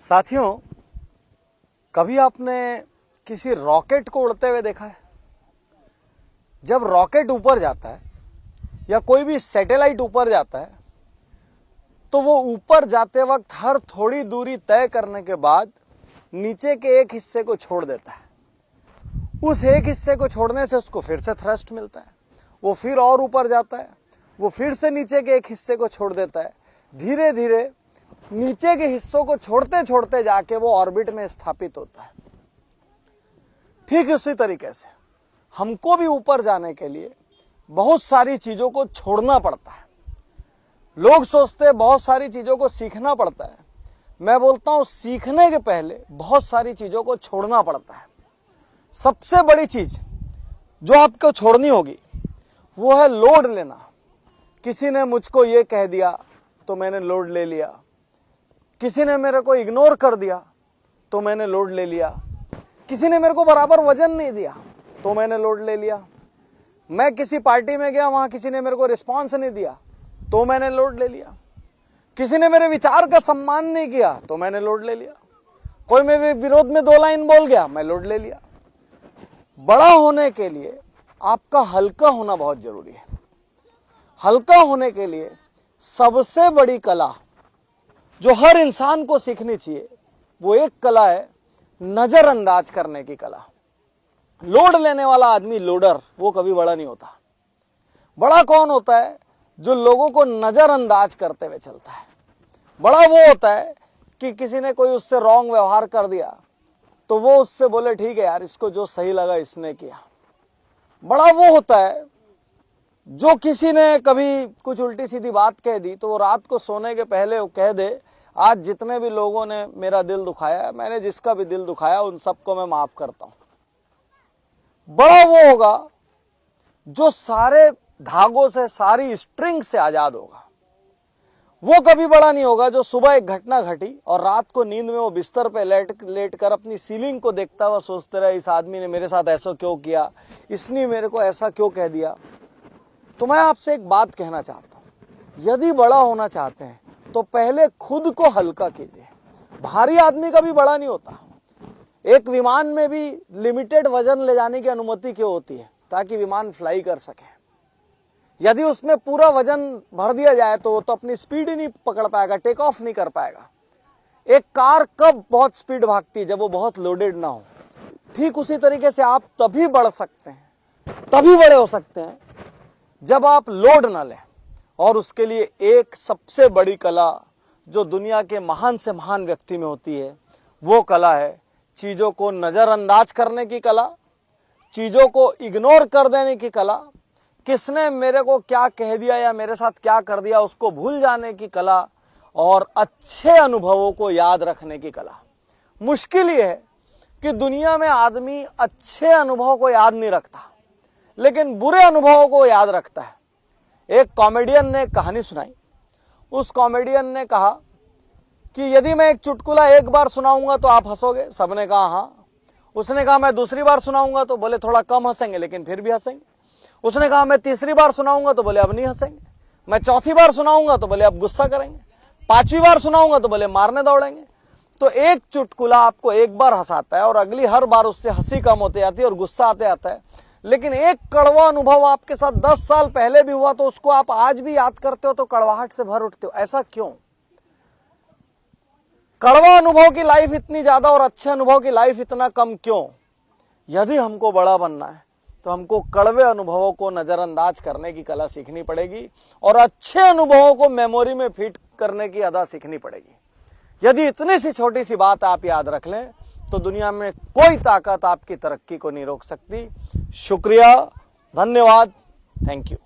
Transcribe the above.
साथियों, कभी आपने किसी रॉकेट को उड़ते हुए देखा है? जब रॉकेट ऊपर जाता है या कोई भी सैटेलाइट ऊपर जाता है तो वो ऊपर जाते वक्त हर थोड़ी दूरी तय करने के बाद नीचे के एक हिस्से को छोड़ देता है। उस एक हिस्से को छोड़ने से उसको फिर से थ्रस्ट मिलता है, वो फिर और ऊपर जाता है, वो फिर से नीचे के एक हिस्से को छोड़ देता है। धीरे धीरे नीचे के हिस्सों को छोड़ते छोड़ते जाके वो ऑर्बिट में स्थापित होता है। ठीक उसी तरीके से हमको भी ऊपर जाने के लिए बहुत सारी चीजों को छोड़ना पड़ता है। लोग सोचते हैं बहुत सारी चीजों को सीखना पड़ता है। मैं बोलता हूं सीखने के पहले बहुत सारी चीजों को छोड़ना पड़ता है। सबसे बड़ी चीज जो आपको छोड़नी होगी वो है लोड लेना। किसी ने मुझको ये कह दिया तो मैंने लोड ले लिया, किसी ने मेरे को इग्नोर कर दिया तो मैंने लोड ले लिया, किसी ने मेरे को बराबर वजन नहीं दिया तो मैंने लोड ले लिया, मैं किसी पार्टी में गया वहां किसी ने मेरे को रिस्पांस नहीं दिया तो मैंने लोड ले लिया, किसी ने मेरे विचार का सम्मान नहीं किया तो मैंने लोड ले लिया, कोई मेरे विरोध में 2 लाइन बोल गया मैं लोड ले लिया। बड़ा होने के लिए आपका हल्का होना बहुत जरूरी है। हल्का होने के लिए सबसे बड़ी कला जो हर इंसान को सीखनी चाहिए वो एक कला है, नजरअंदाज करने की कला। लोड लेने वाला आदमी लोडर, वो कभी बड़ा नहीं होता। बड़ा कौन होता है? जो लोगों को नजरअंदाज करते हुए चलता है। बड़ा वो होता है कि किसी ने कोई उससे रॉन्ग व्यवहार कर दिया तो वो उससे बोले ठीक है यार, इसको जो सही लगा इसने किया। बड़ा वो होता है जो किसी ने कभी कुछ उल्टी सीधी बात कह दी तो वो रात को सोने के पहले वो कह दे आज जितने भी लोगों ने मेरा दिल दुखाया है, मैंने जिसका भी दिल दुखाया उन सबको मैं माफ करता हूं। बड़ा वो होगा जो सारे धागों से, सारी स्ट्रिंग से आजाद होगा। वो कभी बड़ा नहीं होगा जो सुबह एक घटना घटी और रात को नींद में वो बिस्तर पे लेट कर अपनी सीलिंग को देखता हुआ सोचते रहे इस आदमी ने मेरे साथ ऐसा क्यों किया, इसने मेरे को ऐसा क्यों कह दिया। तो मैं आपसे एक बात कहना चाहता हूं, यदि बड़ा होना चाहते हैं तो पहले खुद को हल्का कीजिए। भारी आदमी कभी बड़ा नहीं होता। एक विमान में भी लिमिटेड वजन ले जाने की अनुमति क्यों होती है? ताकि विमान फ्लाई कर सके। यदि उसमें पूरा वजन भर दिया जाए तो वो तो अपनी स्पीड ही नहीं पकड़ पाएगा, टेक ऑफ नहीं कर पाएगा। एक कार कब बहुत स्पीड भागती है? जब वो बहुत लोडेड ना हो। ठीक उसी तरीके से आप तभी बढ़ सकते हैं, तभी बड़े हो सकते हैं जब आप लोड ना लें। और उसके लिए एक सबसे बड़ी कला जो दुनिया के महान से महान व्यक्ति में होती है वो कला है चीजों को नजरअंदाज करने की कला, चीजों को इग्नोर कर देने की कला, किसने मेरे को क्या कह दिया या मेरे साथ क्या कर दिया उसको भूल जाने की कला, और अच्छे अनुभवों को याद रखने की कला। मुश्किल ये है कि दुनिया में आदमी अच्छे अनुभवों को याद नहीं रखता लेकिन बुरे अनुभवों को याद रखता है। एक कॉमेडियन ने कहानी सुनाई। उस कॉमेडियन ने कहा कि यदि मैं एक चुटकुला एक बार सुनाऊंगा तो आप हंसोगे? सबने कहा हाँ। उसने कहा मैं दूसरी बार सुनाऊंगा तो बोले थोड़ा कम हंसेंगे लेकिन फिर भी हंसेंगे। उसने कहा मैं तीसरी बार सुनाऊंगा तो बोले अब नहीं हंसेंगे। मैं चौथी बार सुनाऊंगा तो बोले अब गुस्सा करेंगे। 5वीं बार सुनाऊंगा तो बोले मारने दौड़ेंगे। तो एक चुटकुला आपको एक बार हंसाता है और अगली हर बार उससे हंसी कम होती जाती है और गुस्सा आते आता है। लेकिन एक कड़वा अनुभव आपके साथ 10 साल पहले भी हुआ तो उसको आप आज भी याद करते हो तो कड़वाहट से भर उठते हो। ऐसा क्यों? कड़वा अनुभव की लाइफ इतनी ज्यादा और अच्छे अनुभव की लाइफ इतना कम क्यों? यदि हमको बड़ा बनना है तो हमको कड़वे अनुभवों को नजरअंदाज करने की कला सीखनी पड़ेगी और अच्छे अनुभवों को मेमोरी में फिट करने की अदा सीखनी पड़ेगी। यदि इतनी सी छोटी सी बात आप याद रख लें तो दुनिया में कोई ताकत आपकी तरक्की को नहीं रोक सकती। शुक्रिया, धन्यवाद, थैंक यू।